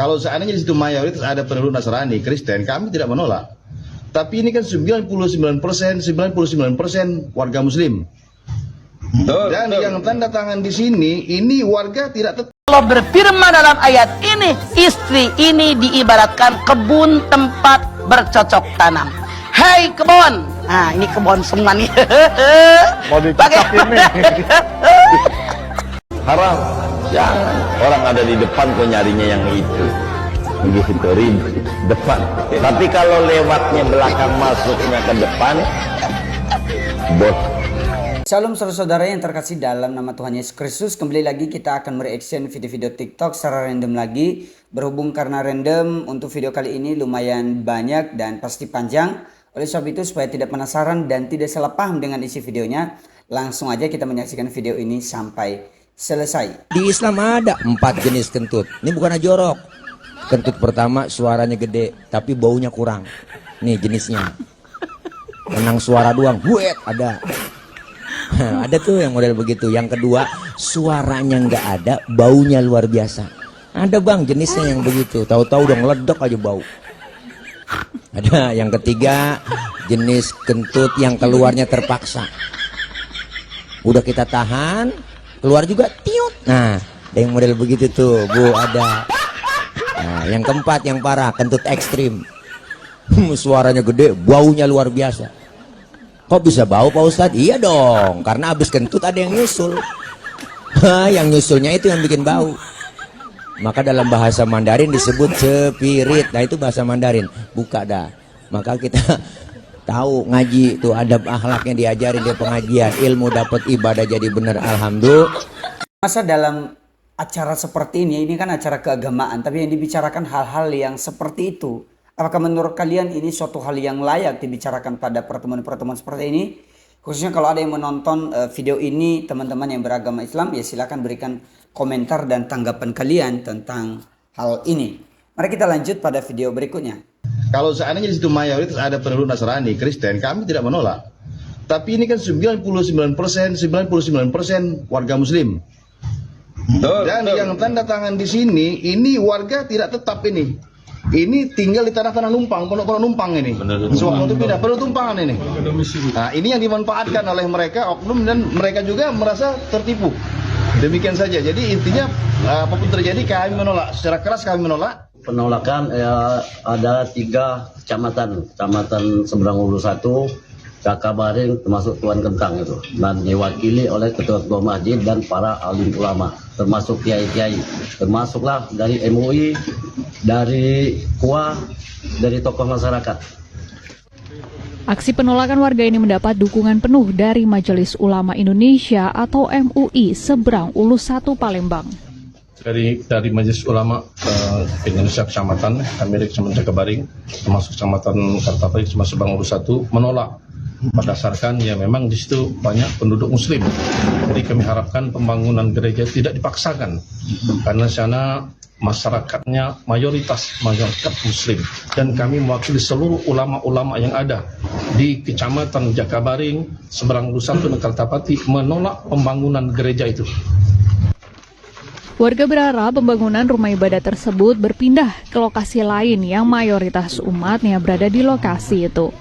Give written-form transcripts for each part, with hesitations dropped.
Kalau seandainya di situ mayoritas ada penduduk Nasrani, Kristen, kami tidak menolak. Tapi ini kan 99% warga Muslim. Dan yang tanda tangan di sini, ini warga tidak tetap. Allah berfirman dalam ayat ini, istri ini diibaratkan kebun tempat bercocok tanam. Hei kebun, nah ini kebun semua nih. Mau dicocok ini. Haram, jangan. Orang ada di depan kok nyarinya yang itu. Begitu depan. Tapi kalau lewatnya belakang masuknya ke depan, bos. Shalom saudara-saudara yang terkasih dalam nama Tuhan Yesus Kristus. Kembali lagi kita akan mereaction video-video TikTok secara random lagi. Berhubung karena random, untuk video kali ini lumayan banyak dan pasti panjang. Oleh sebab itu supaya tidak penasaran dan tidak salah paham dengan isi videonya, langsung aja kita menyaksikan video ini sampai selesai. Di Islam ada 4 jenis kentut. Ini bukan jorok. Kentut pertama suaranya gede tapi baunya kurang. Nih jenisnya. Menang suara doang. Buet ada. Ada tuh yang model begitu. Yang kedua suaranya nggak ada, baunya luar biasa. Ada bang jenisnya yang begitu. Tahu-tahu udah ngeledek aja bau. Ada yang ketiga jenis kentut yang keluarnya terpaksa. Udah kita tahan, keluar juga tiut. Nah, ada yang model begitu tuh, Bu, ada. Nah, yang keempat yang parah, kentut ekstrim. Suaranya gede, baunya luar biasa. Kok bisa bau Pak Ustadz? Iya dong, karena habis kentut ada yang nyusul. Yang nyusulnya itu yang bikin bau. Maka dalam bahasa Mandarin disebut spirit. Nah itu bahasa Mandarin. Buka dah. Maka kita tahu ngaji itu adab akhlaknya diajarin di pengajian. Ilmu dapat ibadah jadi benar. Alhamdulillah. Masa dalam acara seperti ini kan acara keagamaan. Tapi yang dibicarakan hal-hal yang seperti itu. Apakah menurut kalian ini suatu hal yang layak dibicarakan pada pertemuan-pertemuan seperti ini? Khususnya kalau ada yang menonton video ini, teman-teman yang beragama Islam, ya silakan berikan komentar dan tanggapan kalian tentang hal ini. Mari kita lanjut pada video berikutnya. Kalau seandainya di situ mayoritas ada penduduk Nasrani, Kristen, kami tidak menolak. Tapi ini kan 99% warga Muslim. Dan yang tanda tangan di sini, ini warga tidak tetap ini. Ini tinggal di tanah-tanah numpang, pondok-pondok numpang ini. Sewaktu itu pindah, penutumpangan ini. Nah, ini yang dimanfaatkan oleh mereka, oknum, dan mereka juga merasa tertipu. Demikian saja. Jadi intinya apapun terjadi kami menolak. Secara keras kami menolak. Penolakan ada 3 kecamatan. Kecamatan Seberang Ulu 1, Cakabaring, termasuk Tuan Kentang itu. Dan diwakili oleh ketua-ketua masjid dan para alim ulama. Termasuk kiai-kiai. Termasuklah dari MUI, dari KUA, dari tokoh masyarakat. Aksi penolakan warga ini mendapat dukungan penuh dari Majelis Ulama Indonesia atau MUI Seberang Ulu 1 Palembang. Dari Majelis Ulama Indonesia Kecamatan, kami dari Kecamatan Cakabaring, termasuk Kecamatan Kartapati, termasuk Seberang Ulu 1, menolak berdasarkan ya memang di situ banyak penduduk Muslim. Jadi kami harapkan pembangunan gereja tidak dipaksakan karena sana masyarakatnya mayoritas Muslim, dan kami mewakili seluruh ulama-ulama yang ada di Kecamatan Cakabaring, Seberang Ulu 1 dan Kartapati menolak pembangunan gereja itu. Warga berharap pembangunan rumah ibadah tersebut berpindah ke lokasi lain yang mayoritas umatnya berada di lokasi itu.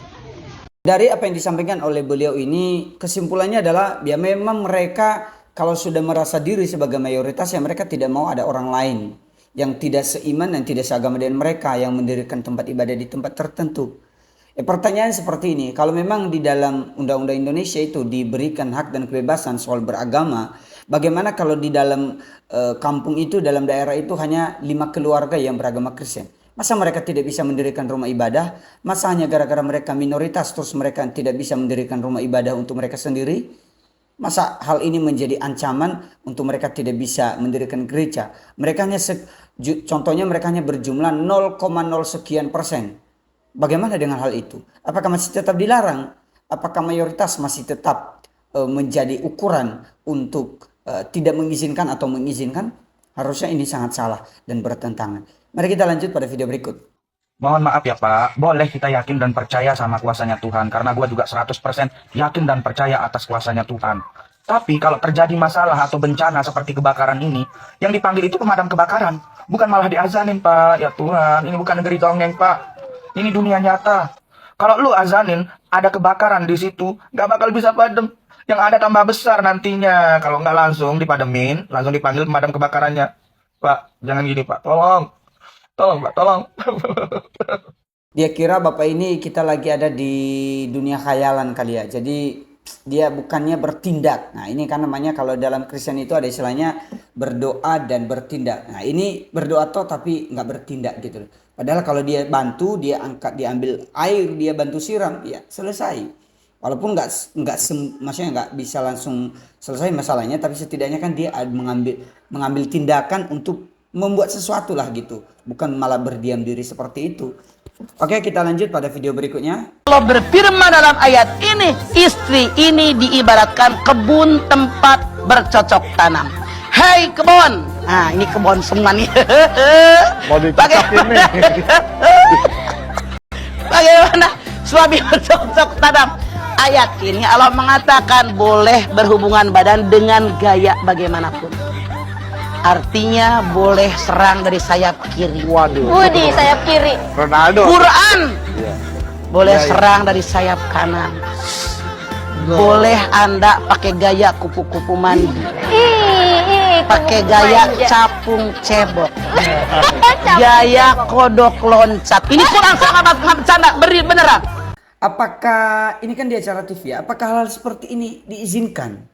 Dari apa yang disampaikan oleh beliau ini, kesimpulannya adalah ya memang mereka kalau sudah merasa diri sebagai mayoritas, ya mereka tidak mau ada orang lain yang tidak seiman dan tidak seagama dengan mereka yang mendirikan tempat ibadah di tempat tertentu. Pertanyaan seperti ini, kalau memang di dalam Undang-Undang Indonesia itu diberikan hak dan kebebasan soal beragama, bagaimana kalau di dalam kampung itu, dalam daerah itu hanya 5 keluarga yang beragama Kristen? Masa mereka tidak bisa mendirikan rumah ibadah? Masa hanya gara-gara mereka minoritas terus mereka tidak bisa mendirikan rumah ibadah untuk mereka sendiri? Masa hal ini menjadi ancaman untuk mereka tidak bisa mendirikan gereja? Mereka hanya contohnya mereka hanya berjumlah 0,0 sekian persen. Bagaimana dengan hal itu? Apakah masih tetap dilarang? Apakah mayoritas masih tetap menjadi ukuran untuk tidak mengizinkan atau mengizinkan? Harusnya ini sangat salah dan bertentangan. Mari kita lanjut pada video berikut. Mohon maaf ya Pak, boleh kita yakin dan percaya sama kuasanya Tuhan. Karena gue juga 100% yakin dan percaya atas kuasanya Tuhan. Tapi kalau terjadi masalah atau bencana seperti kebakaran ini, yang dipanggil itu pemadam kebakaran. bukan malah diazanin, Pak. Ya Tuhan, ini bukan negeri dongeng, Pak. Ini dunia nyata. Kalau lu azanin, ada kebakaran di situ, nggak bakal bisa padam. Yang ada tambah besar nantinya. Kalau nggak langsung dipademin, langsung dipanggil pemadam kebakarannya. Pak, jangan gini, Pak. Tolong. Tolong, Pak, tolong. Dia kira Bapak ini kita lagi ada di dunia khayalan kali ya. Jadi dia bukannya bertindak. Nah ini kan namanya kalau dalam Kristen itu ada istilahnya berdoa dan bertindak. Nah ini berdoa toh tapi nggak bertindak gitu. Padahal kalau dia bantu, dia angkat, dia ambil air, dia bantu siram, ya selesai. Walaupun maksudnya nggak bisa langsung selesai masalahnya, tapi setidaknya kan dia mengambil tindakan untuk membuat sesuatu lah gitu. Bukan malah berdiam diri seperti itu. Oke, kita lanjut pada video berikutnya. Allah berfirman dalam ayat ini, istri ini diibaratkan kebun tempat bercocok tanam. Hei kebun, nah ini kebun semua nih. Mau dicocok ini. Bagaimana suami bercocok tanam? Ayat ini Allah mengatakan boleh berhubungan badan dengan gaya bagaimanapun. Artinya boleh serang dari sayap kiri. Waduh. Budi sayap kiri. Ronaldo. Quran Iya. boleh Iya, iya. serang dari sayap kanan. Boleh Anda pakai gaya kupu-kupu mandi, pakai gaya capung cebok, gaya kodok loncat. Ini Quran sangat bercanda, beneran. Apakah ini kan di acara TV ya? Apakah hal seperti ini diizinkan?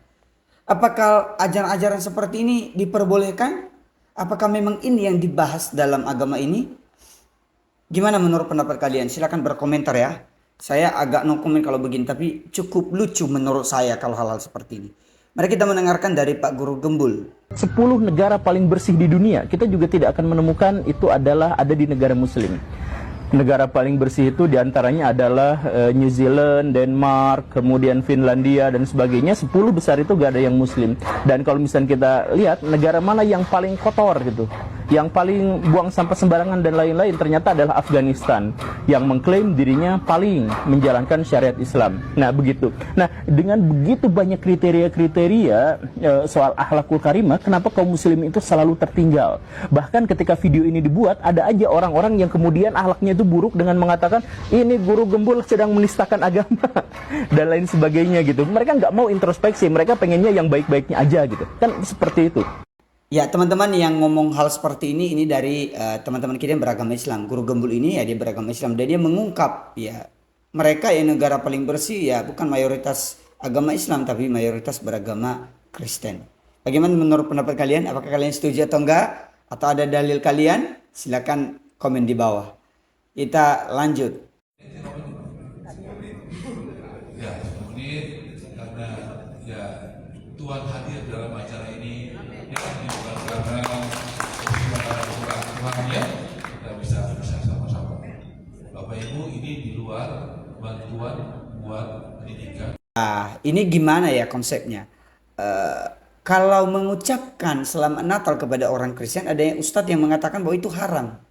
Apakah ajaran-ajaran seperti ini diperbolehkan? Apakah memang ini yang dibahas dalam agama ini? Gimana menurut pendapat kalian? Silahkan berkomentar ya. Saya agak no comment kalau begini, tapi cukup lucu menurut saya kalau hal-hal seperti ini. Mari kita mendengarkan dari Pak Guru Gembul. 10 negara paling bersih di dunia, kita juga tidak akan menemukan itu adalah ada di negara muslim. Negara paling bersih itu diantaranya adalah New Zealand, Denmark, kemudian Finlandia dan sebagainya. 10 besar itu gak ada yang muslim. Dan kalau misalnya kita lihat negara mana yang paling kotor gitu, yang paling buang sampah sembarangan dan lain-lain, ternyata adalah Afghanistan yang mengklaim dirinya paling menjalankan syariat Islam. Nah begitu. Nah dengan begitu banyak kriteria-kriteria soal akhlakul karimah, kenapa kaum muslim itu selalu tertinggal? Bahkan ketika video ini dibuat, ada aja orang-orang yang kemudian akhlaknya itu buruk dengan mengatakan ini Guru Gembul sedang menistakan agama dan lain sebagainya gitu. Mereka nggak mau introspeksi, mereka pengennya yang baik-baiknya aja gitu. Kan seperti itu. Ya teman-teman yang ngomong hal seperti ini dari teman-teman kita yang beragama Islam. Guru Gembul ini ya dia beragama Islam dan dia mengungkap ya mereka yang negara paling bersih ya bukan mayoritas agama Islam tapi mayoritas beragama Kristen. Bagaimana menurut pendapat kalian? Apakah kalian setuju atau enggak? Atau ada dalil kalian? Silakan komen di bawah. Kita lanjut. Ya, menit karena ya Tuhan hadir dalam acara ini ya bukan karena Tuhan ya kita bisa sama-sama. Bapak Ibu ini di luar bantuan buat pendidikan. Nah, ini gimana ya konsepnya? Kalau mengucapkan selamat Natal kepada orang Kristen, ada yang ustadz yang mengatakan bahwa itu haram.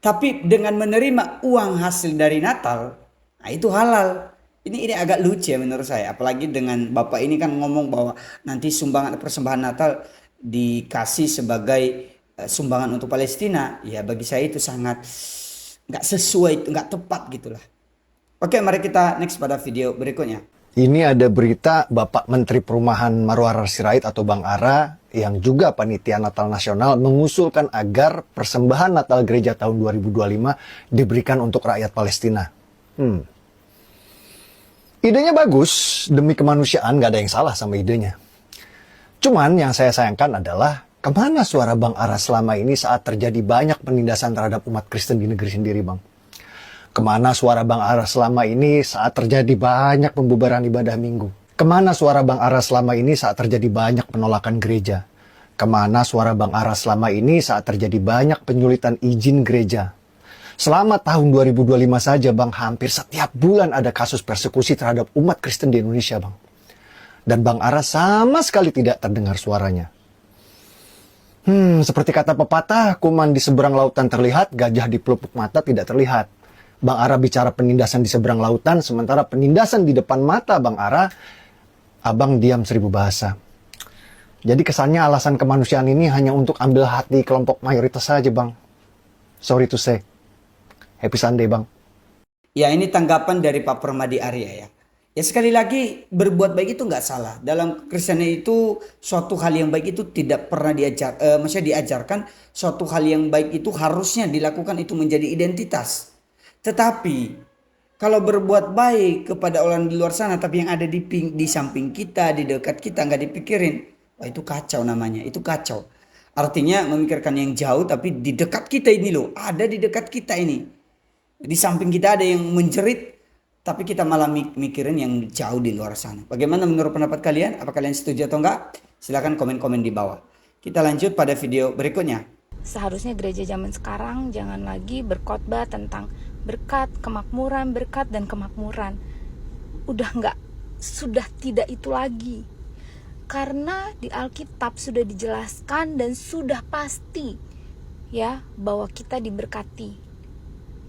Tapi dengan menerima uang hasil dari Natal, nah itu halal. Ini agak lucu ya menurut saya. Apalagi dengan Bapak ini kan ngomong bahwa nanti sumbangan persembahan Natal dikasih sebagai sumbangan untuk Palestina. Ya bagi saya itu sangat nggak sesuai, nggak tepat gitulah. Oke, mari kita next pada video berikutnya. Ini ada berita Bapak Menteri Perumahan Marwarar Sirait atau Bang Ara yang juga panitia Natal Nasional mengusulkan agar persembahan Natal gereja tahun 2025 diberikan untuk rakyat Palestina. Idenya bagus, demi kemanusiaan gak ada yang salah sama idenya. Cuman yang saya sayangkan adalah kemana suara Bang Ara selama ini saat terjadi banyak penindasan terhadap umat Kristen di negeri sendiri, Bang? Kemana suara Bang Ara selama ini saat terjadi banyak pembubaran ibadah minggu? Kemana suara Bang Ara selama ini saat terjadi banyak penolakan gereja? Kemana suara Bang Ara selama ini saat terjadi banyak penyulitan izin gereja? Selama tahun 2025 saja, Bang, hampir setiap bulan ada kasus persekusi terhadap umat Kristen di Indonesia, Bang. Dan Bang Ara sama sekali tidak terdengar suaranya. Seperti kata pepatah, kuman di seberang lautan terlihat, gajah di pelupuk mata tidak terlihat. Bang Ara bicara penindasan di seberang lautan, sementara penindasan di depan mata Bang Ara, abang diam 1000 bahasa. Jadi kesannya alasan kemanusiaan ini hanya untuk ambil hati kelompok mayoritas saja, Bang. Sorry to say. Happy Sunday, Bang. Ya, ini tanggapan dari Pak Permadi Arya ya. Ya sekali lagi, berbuat baik itu nggak salah. Dalam Kristiani itu suatu hal yang baik itu tidak pernah maksudnya diajarkan. Suatu hal yang baik itu harusnya dilakukan, itu menjadi identitas. Tetapi kalau berbuat baik kepada orang di luar sana, tapi yang ada di samping kita, di dekat kita nggak dipikirin, wah itu kacau namanya. Itu kacau. Artinya memikirkan yang jauh, tapi di dekat kita ini loh, ada di dekat kita ini. Di samping kita ada yang menjerit, tapi kita malah mikirin yang jauh di luar sana. Bagaimana menurut pendapat kalian? Apa kalian setuju atau enggak? Silahkan komen-komen di bawah. Kita lanjut pada video berikutnya. Seharusnya gereja zaman sekarang jangan lagi berkhotbah tentang berkat, kemakmuran, berkat dan kemakmuran. Sudah tidak itu lagi. Karena di Alkitab sudah dijelaskan dan sudah pasti ya bahwa kita diberkati.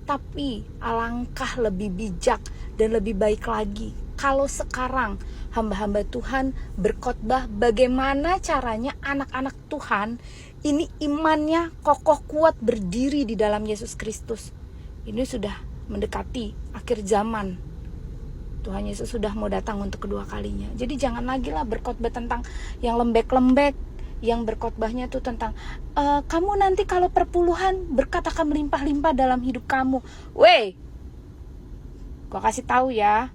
Tapi alangkah lebih bijak dan lebih baik lagi kalau sekarang hamba-hamba Tuhan berkhotbah bagaimana caranya anak-anak Tuhan ini imannya kokoh kuat berdiri di dalam Yesus Kristus. Ini sudah mendekati akhir zaman. Tuhan Yesus sudah mau datang untuk kedua kalinya. Jadi jangan lagi lah berkhotbah tentang yang lembek-lembek, yang berkhotbahnya tuh tentang kamu nanti kalau perpuluhan berkat akan melimpah-limpah dalam hidup kamu. Wey, gua kasih tahu ya,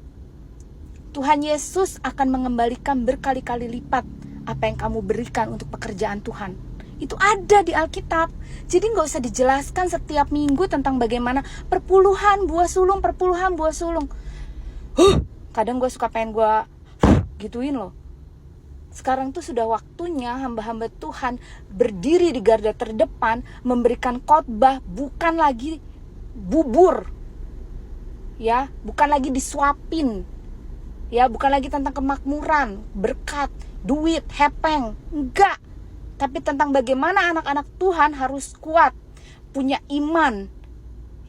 Tuhan Yesus akan mengembalikan berkali-kali lipat apa yang kamu berikan untuk pekerjaan Tuhan. Itu ada di Alkitab. Jadi gak usah dijelaskan setiap minggu tentang bagaimana perpuluhan buah sulung. Kadang gue suka pengen gue gituin loh. Sekarang tuh sudah waktunya hamba-hamba Tuhan berdiri di garda terdepan, memberikan khotbah, bukan lagi bubur. Ya, bukan lagi disuapin. Ya, bukan lagi tentang kemakmuran, berkat, duit, hepeng. Enggak. Tapi tentang bagaimana anak-anak Tuhan harus kuat, punya iman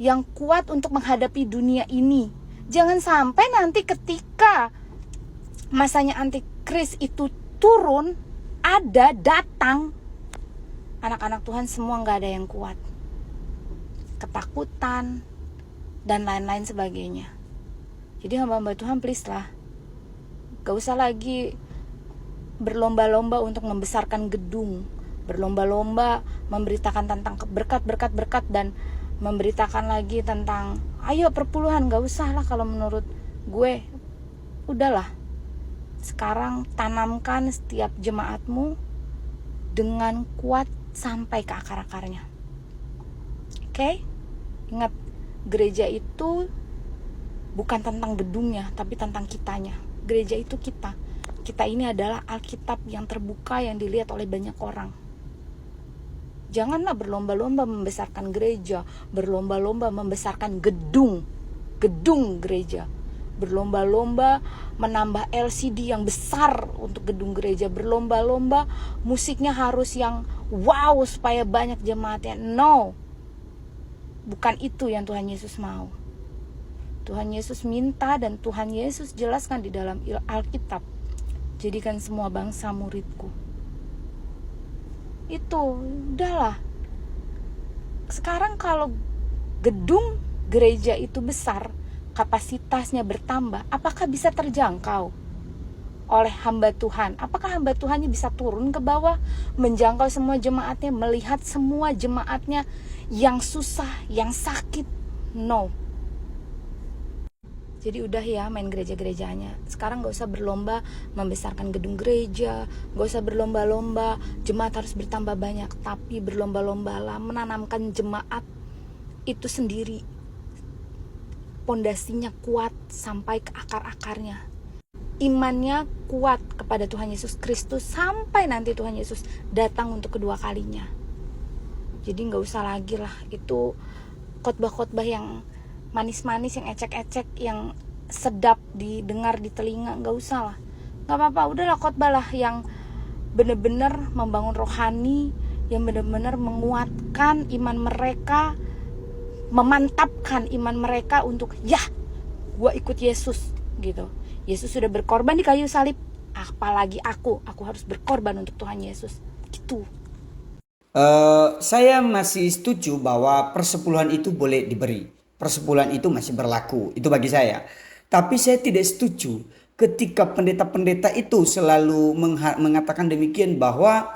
yang kuat untuk menghadapi dunia ini. Jangan sampai nanti ketika masanya antikris itu turun, datang, anak-anak Tuhan semua gak ada yang kuat. Ketakutan, dan lain-lain sebagainya. Jadi hamba-hamba Tuhan please lah, gak usah lagi berlomba-lomba untuk membesarkan gedung, berlomba-lomba memberitakan tentang berkat, dan memberitakan lagi tentang ayo perpuluhan. Gak usah lah kalau menurut gue. Udahlah, sekarang tanamkan setiap jemaatmu dengan kuat sampai ke akar-akarnya. Oke? Ingat, gereja itu bukan tentang gedungnya, tapi tentang kitanya. Gereja itu kita. Kita ini adalah Alkitab yang terbuka, yang dilihat oleh banyak orang. Janganlah berlomba-lomba membesarkan gereja, berlomba-lomba membesarkan gedung gereja, berlomba-lomba menambah LCD yang besar untuk gedung gereja, berlomba-lomba musiknya harus yang wow supaya banyak jemaatnya. No, bukan itu yang Tuhan Yesus mau. Tuhan Yesus minta dan Tuhan Yesus jelaskan di dalam Alkitab, jadikan semua bangsa muridku. Itu udahlah. Sekarang kalau gedung gereja itu besar, kapasitasnya bertambah, apakah bisa terjangkau oleh hamba Tuhan? Apakah hamba Tuhannya bisa turun ke bawah, menjangkau semua jemaatnya, melihat semua jemaatnya yang susah, yang sakit? No. Jadi udah ya main gereja-gerejanya. Sekarang gak usah berlomba membesarkan gedung gereja, gak usah berlomba-lomba jemaat harus bertambah banyak, tapi berlomba-lombalah menanamkan jemaat itu sendiri, pondasinya kuat sampai ke akar-akarnya, imannya kuat kepada Tuhan Yesus Kristus sampai nanti Tuhan Yesus datang untuk kedua kalinya. Jadi gak usah lagi lah itu khotbah-khotbah yang manis-manis, yang ecek-ecek, yang sedap didengar di telinga. Gak usah lah, gak apa-apa, udahlah khotbah lah yang benar-benar membangun rohani, yang benar-benar menguatkan iman mereka, memantapkan iman mereka untuk ya, gue ikut Yesus gitu. Yesus sudah berkorban di kayu salib, Apalagi aku harus berkorban untuk Tuhan Yesus. Gitu. Saya masih setuju bahwa persepuluhan itu boleh diberi. Persepuluhan itu masih berlaku. Itu bagi saya. Tapi saya tidak setuju ketika pendeta-pendeta itu selalu mengatakan demikian bahwa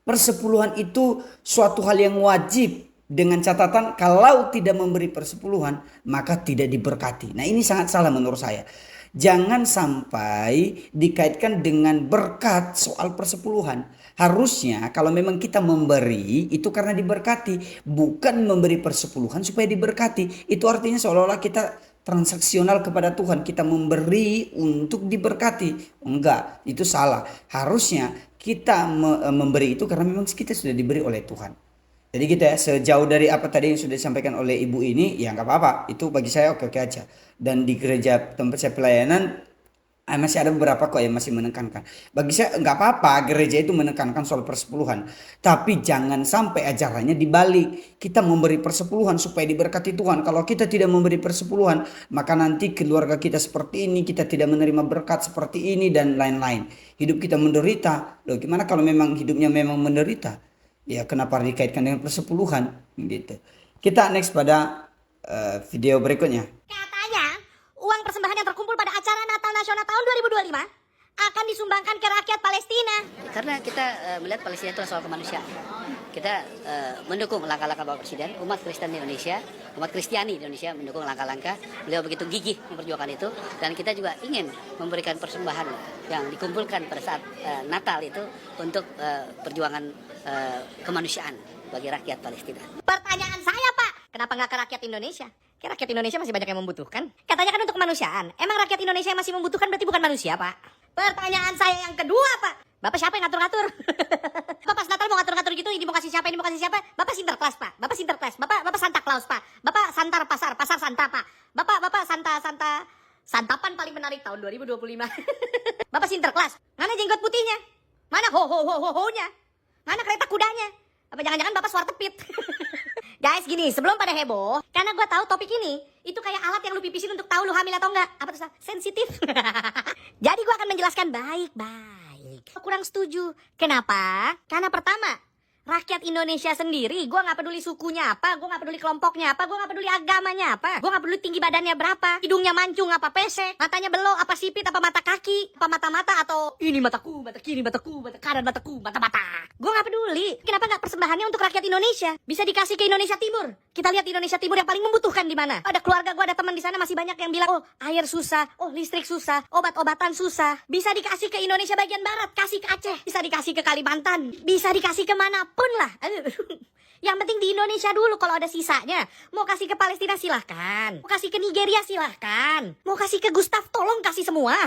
persepuluhan itu suatu hal yang wajib, dengan catatan kalau tidak memberi persepuluhan maka tidak diberkati. Nah, ini sangat salah menurut saya. Jangan sampai dikaitkan dengan berkat soal persepuluhan. Harusnya kalau memang kita memberi itu karena diberkati, bukan memberi persepuluhan supaya diberkati. Itu artinya seolah-olah kita transaksional kepada Tuhan, kita memberi untuk diberkati. Enggak, itu salah. Harusnya kita memberi itu karena memang kita sudah diberi oleh Tuhan. Jadi kita sejauh dari apa tadi yang sudah disampaikan oleh ibu ini, ya nggak apa-apa. Itu bagi saya oke-oke aja. Dan di gereja tempat saya pelayanan masih ada beberapa kok yang masih menekankan. Bagi saya nggak apa-apa gereja itu menekankan soal persepuluhan. Tapi jangan sampai ajarannya dibalik. Kita memberi persepuluhan supaya diberkati Tuhan. Kalau kita tidak memberi persepuluhan, maka nanti keluarga kita seperti ini, kita tidak menerima berkat seperti ini dan lain-lain. Hidup kita menderita. Loh, gimana kalau memang hidupnya memang menderita? Ya kenapa dikaitkan dengan persepuluhan gitu. Kita next pada video berikutnya. Katanya uang persembahan yang terkumpul pada acara Natal Nasional tahun 2025 akan disumbangkan ke rakyat Palestina. Karena kita melihat Palestina itu soal kemanusiaan. Kita mendukung langkah-langkah Bapak Presiden, umat Kristen di Indonesia, umat Kristiani di Indonesia mendukung langkah-langkah. Beliau begitu gigih memperjuangkan itu, dan kita juga ingin memberikan persembahan yang dikumpulkan pada saat Natal itu untuk perjuangan kemanusiaan bagi rakyat Palestina. Pertanyaan saya, Pak, kenapa nggak ke rakyat Indonesia? Kira rakyat Indonesia masih banyak yang membutuhkan. Katanya kan untuk kemanusiaan. Emang rakyat Indonesia yang masih membutuhkan berarti bukan manusia, Pak? Pertanyaan saya yang kedua, Pak. Bapak siapa yang ngatur-ngatur? Bapak pas Natal mau ngatur-ngatur gitu, ini mau kasih siapa, ini mau kasih siapa? Bapak Sinterklas, Pak. Bapak Sinterklas. Bapak Santa Claus, Pak. Bapak Santar pasar Santa, Pak. Bapak Santapan paling menarik tahun 2025. Bapak Sinterklas. Mana jenggot putihnya? Mana ho-ho-ho-ho-nya? Mana kereta kudanya? Apa jangan-jangan Bapak Swartepit? Guys, gini, sebelum pada heboh, karena gue tahu topik ini itu kayak alat yang lu pipisin untuk tahu lu hamil atau enggak. Apa tuh? Sensitif. Jadi gue akan menjelaskan baik-baik. Kurang setuju. Kenapa? Karena pertama, rakyat Indonesia sendiri, gue gak peduli sukunya apa, gue gak peduli kelompoknya apa, gue gak peduli agamanya apa, gue gak peduli tinggi badannya berapa, hidungnya mancung apa pesek, matanya belok apa sipit apa mata kaki, apa mata-mata atau ini mataku, mata kiri mataku, mata kanan mataku, mata-mata. Gue gak peduli. Kenapa gak persembahannya untuk rakyat Indonesia? Bisa dikasih ke Indonesia Timur. Kita lihat Indonesia Timur yang paling membutuhkan di mana. Ada keluarga gue, ada teman di sana masih banyak yang bilang, oh air susah, oh listrik susah, obat-obatan susah. Bisa dikasih ke Indonesia bagian barat, kasih ke Aceh, bisa dikasih ke Kalimantan, bisa dikasih kemana pun lah. Yang penting di Indonesia dulu. Kalau ada sisanya, mau kasih ke Palestina silahkan, mau kasih ke Nigeria silahkan, mau kasih ke Gustav tolong kasih semua.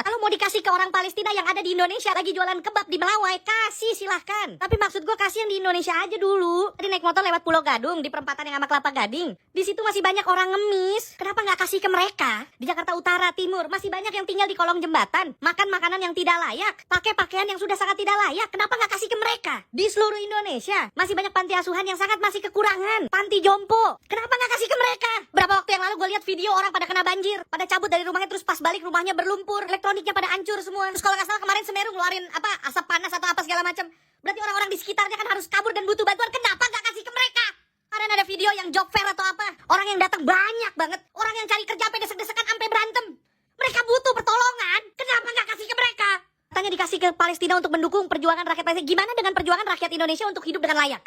Kalau mau dikasih ke orang Palestina yang ada di Indonesia lagi jualan kebab di Melawai, kasih silahkan. Tapi maksud gue kasih yang di Indonesia aja dulu. Tadi naik motor lewat Pulau Gadung di perempatan yang sama Kelapa Gading, di situ masih banyak orang ngemis. Kenapa nggak kasih ke mereka? Di Jakarta Utara Timur masih banyak yang tinggal di kolong jembatan, makan makanan yang tidak layak, pakai pakaian yang sudah sangat tidak layak. Kenapa nggak kasih ke mereka? Di seluruh Indonesia masih banyak panti asuhan yang sangat masih kekurangan, panti jompo. Kenapa nggak kasih ke mereka? Berapa waktu yang lalu gue lihat video orang pada kena banjir, pada cabut dari rumahnya, terus pas balik rumahnya berlumpur, elektroniknya pada hancur semua. Terus kalau nggak salah kemarin Semeru ngeluarin apa asap panas atau apa segala macam. Berarti orang-orang di sekitarnya kan harus kabur dan butuh bantuan. Kenapa nggak kasih ke mereka? Kemarin ada video yang job fair atau apa, orang yang datang banyak banget, orang yang cari kerja sampai desek-desekan sampai berantem. Mereka butuh pertolongan. Kenapa nggak kasih ke mereka? Katanya dikasih ke Palestina untuk mendukung perjuangan rakyat Palestina. Gimana dengan perjuangan rakyat Indonesia untuk hidup dengan layak?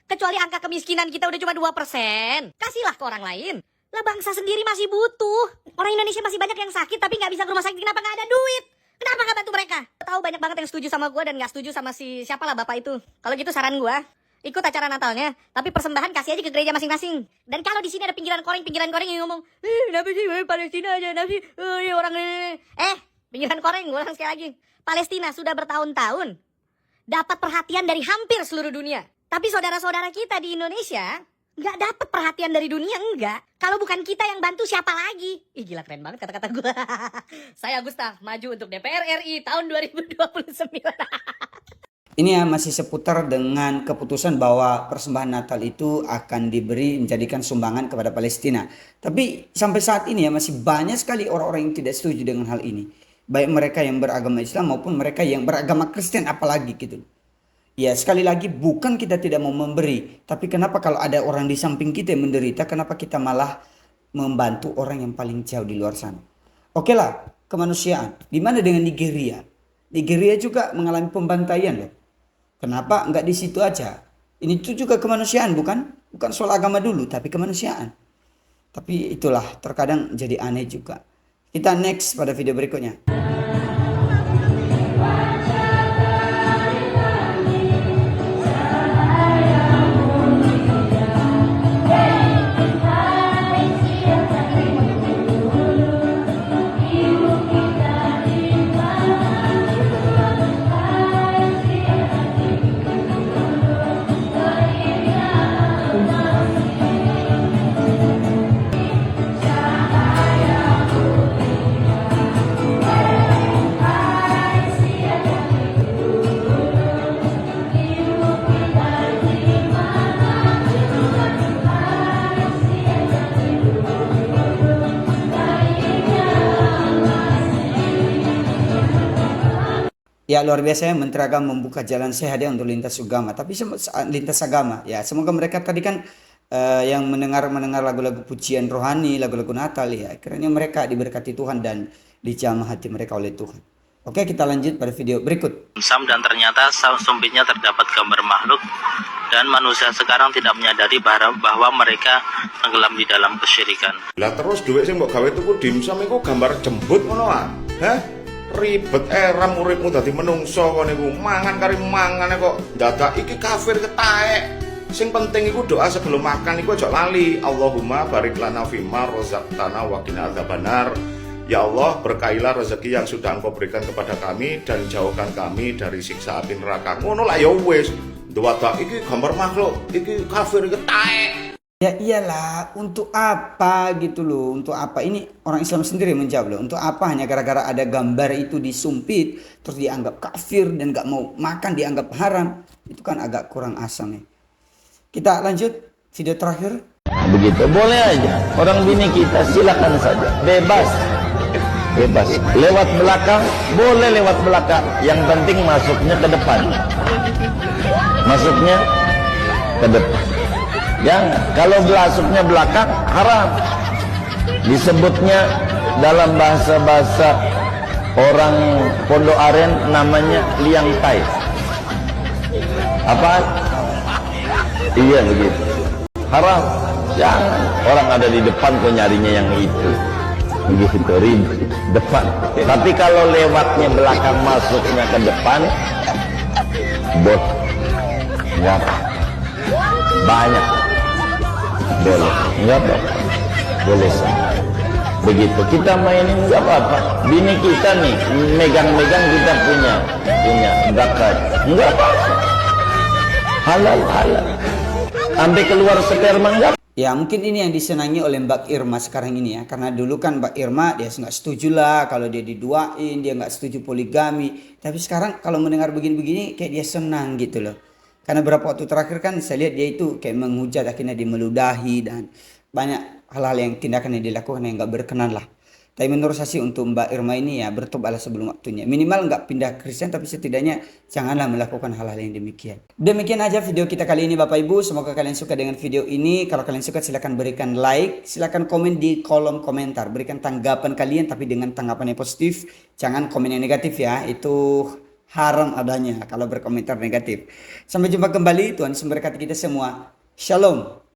Kecuali angka kemiskinan kita udah cuma 2%. Kasihlah ke orang lain. Lah bangsa sendiri masih butuh. Orang Indonesia masih banyak yang sakit tapi nggak bisa ke rumah sakit. Kenapa nggak ada duit? Kenapa nggak bantu mereka? Tahu banyak banget yang setuju sama gue dan nggak setuju sama siapa lah bapak itu. Kalau gitu saran gue, ikut acara Natalnya, tapi persembahan kasih aja ke gereja masing-masing. Dan kalau di sini ada pinggiran koreng yang ngomong, kenapa sih Palestina aja, kenapa sih orang ini. Pinggiran koreng, gue ulang sekali lagi. Palestina sudah bertahun-tahun dapat perhatian dari hampir seluruh dunia. Tapi saudara-saudara kita di Indonesia nggak dapat perhatian dari dunia, enggak. Kalau bukan kita yang bantu, siapa lagi? Ih gila, keren banget kata-kata gue. Saya Gustaf, maju untuk DPR RI tahun 2029. Ini ya masih seputar dengan keputusan bahwa persembahan Natal itu akan diberi menjadikan sumbangan kepada Palestina. Tapi sampai saat ini ya masih banyak sekali orang-orang yang tidak setuju dengan hal ini. Baik mereka yang beragama Islam maupun mereka yang beragama Kristen apalagi gitu. Ya sekali lagi bukan kita tidak mau memberi. Tapi kenapa kalau ada orang di samping kita yang menderita, kenapa kita malah membantu orang yang paling jauh di luar sana. Oke lah, kemanusiaan. Dimana dengan Nigeria? Nigeria juga mengalami pembantaian loh. Kenapa nggak di situ aja? Ini tuh juga kemanusiaan bukan? Bukan soal agama dulu, tapi kemanusiaan. Tapi itulah terkadang jadi aneh juga. Kita next pada video berikutnya. Ya luar biasa ya, Menteri Agama membuka jalan sehat ya untuk lintas agama. Tapi lintas agama ya, semoga mereka tadi kan yang mendengar lagu-lagu pujian rohani, lagu-lagu Natal ya, kiranya mereka diberkati Tuhan dan dijamah hati mereka oleh Tuhan. Oke, kita lanjut pada video berikut. Dan ternyata sumpitnya terdapat gambar makhluk dan manusia sekarang tidak menyadari bahwa mereka tenggelam di dalam kesyirikan. Lah terus duit sing mbok gawe tuku dimsum iku gambar jembut ngono ah. Hah? Ribet eram uripmu dadi menungso kok niku. Mangan kari mangane kok dadak iki kafir ketaek. Sing penting iku doa sebelum makan iku aja lali. Allahumma barik lana fima rozaqtana wa qina adzabannar. Ya Allah, berkailah rezeki yang sudah Engkau berikan kepada kami dan jauhkan kami dari siksa api neraka. Ngono lah ya wis. Dadak iki gambar makhluk, iki kafir ketaek. Ya iyalah, untuk apa gitu loh, untuk apa? Ini orang Islam sendiri menjawab loh, untuk apa hanya gara-gara ada gambar itu disumpit, terus dianggap kafir dan gak mau makan dianggap haram. Itu kan agak kurang asam ya. Kita lanjut video terakhir. Begitu, boleh aja. Orang bini kita silakan saja, bebas. Bebas. Lewat belakang, boleh lewat belakang. Yang penting masuknya ke depan. Masuknya ke depan. Jangan, kalau masuknya belakang haram. Disebutnya dalam bahasa-bahasa orang Pondok Aren namanya liang tai. Apa? Iya begitu. Haram. Jangan, orang ada di depan kok nyarinya yang itu. Begitu ribet depan. Tapi kalau lewatnya belakang masuknya ke depan, bos, enggak banyak. Boleh, enggak apa-apa. Boleh saja. Begitu kita mainin enggak apa-apa. Bini kita nih megang-megang kita punya bakat. Enggak apa-apa. Halal. Sampai keluar sperma enggak. Ya mungkin ini yang disenangi oleh Mbak Irma sekarang ini ya. Karena dulu kan Mbak Irma dia nggak setuju lah kalau dia diduain, dia nggak setuju poligami. Tapi sekarang kalau mendengar begini-begini kayak dia senang gitu loh. Karena beberapa waktu terakhir kan saya lihat dia itu kayak menghujat, akhirnya dia meludahi dan banyak hal-hal yang tindakan yang dilakukan yang nggak berkenan lah. Tapi menurut saya sih untuk Mbak Irma ini ya bertobatlah sebelum waktunya. Minimal nggak pindah Kristen tapi setidaknya janganlah melakukan hal-hal yang demikian. Demikian aja video kita kali ini Bapak Ibu. Semoga kalian suka dengan video ini. Kalau kalian suka silahkan berikan like. Silahkan komen di kolom komentar. Berikan tanggapan kalian tapi dengan tanggapan yang positif. Jangan komen yang negatif ya. Itu haram adanya kalau berkomentar negatif. Sampai jumpa kembali. Tuhan memberkati kita semua. Shalom.